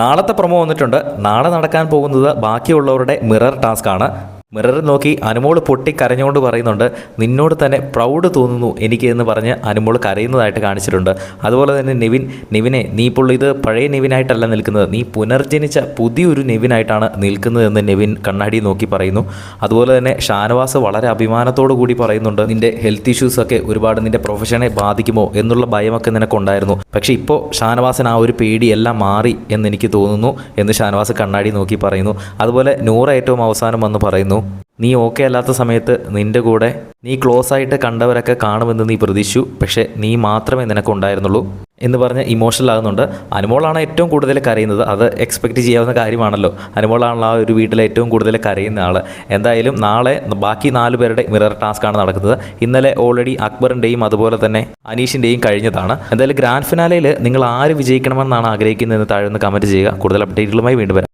നാളത്തെ പ്രൊമോ വന്നിട്ടുണ്ട്. നാളെ നടക്കാൻ പോകുന്നത് ബാക്കിയുള്ളവരുടെ മിറർ ടാസ്ക് ആണ്. മിറർ നോക്കി അനുമോൾ പൊട്ടിക്കരഞ്ഞുകൊണ്ട് പറയുന്നുണ്ട്, നിന്നോട് തന്നെ പ്രൗഡ് തോന്നുന്നു എനിക്ക് എന്ന് പറഞ്ഞ് അനുമോൾ കരയുന്നതായിട്ട് കാണിച്ചിട്ടുണ്ട്. അതുപോലെ തന്നെ നിവിനെ നീ ഇപ്പോൾ ഇത് പഴയ നിവിനായിട്ടല്ല നിൽക്കുന്നത്, നീ പുനർജനിച്ച പുതിയൊരു നിവിനായിട്ടാണ് നിൽക്കുന്നതെന്ന് നിവിൻ കണ്ണാടി നോക്കി പറയുന്നു. അതുപോലെ തന്നെ ഷാനവാസ് വളരെ അഭിമാനത്തോടു കൂടി പറയുന്നുണ്ട്, നിൻ്റെ ഹെൽത്ത് ഇഷ്യൂസൊക്കെ ഒരുപാട് നിൻ്റെ പ്രൊഫഷനെ ബാധിക്കുമോ എന്നുള്ള ഭയമൊക്കെ നിനക്കുണ്ടായിരുന്നു, പക്ഷേ ഇപ്പോൾ ഷാനവാസിന് ആ ഒരു പേടിയെല്ലാം മാറി എന്നെനിക്ക് തോന്നുന്നു എന്ന് ഷാനവാസ് കണ്ണാടി നോക്കി പറയുന്നു. അതുപോലെ നൂറ ഏറ്റവും അവസാനം വന്ന് പറയുന്നു, നീ ഓക്കെ അല്ലാത്ത സമയത്ത് നിൻ്റെ കൂടെ നീ ക്ലോസ് ആയിട്ട് കണ്ടവരൊക്കെ കാണുമെന്ന് നീ പ്രതീക്ഷിച്ചു, പക്ഷേ നീ മാത്രമേ നിനക്കുണ്ടായിരുന്നുള്ളൂ എന്ന് പറഞ്ഞ് ഇമോഷണൽ ആകുന്നുണ്ട്. അനുമോളാണ് ഏറ്റവും കൂടുതൽ കരയുന്നത്. അത് എക്സ്പെക്റ്റ് ചെയ്യാവുന്ന കാര്യമാണല്ലോ. അനുമോളാണല്ലോ ആ ഒരു വീട്ടിലെ ഏറ്റവും കൂടുതൽ കരയുന്ന ആൾ. എന്തായാലും നാളെ ബാക്കി 4 പേരുടെ മിറർ ടാസ്ക്കാണ് നടക്കുന്നത്. ഇന്നലെ ഓൾറെഡി അക്ബറിൻ്റെയും അതുപോലെ തന്നെ അനീഷിൻ്റെയും കഴിഞ്ഞതാണ്. എന്തായാലും ഗ്രാൻഡ് ഫിനാലയിൽ നിങ്ങൾ ആര് വിജയിക്കണമെന്നാണ് ആഗ്രഹിക്കുന്നതെന്ന് താഴെ ഒന്ന് കമൻറ്റ് ചെയ്യുക. കൂടുതൽ അപ്ഡേറ്റുകളുമായി വീണ്ടും വരാം.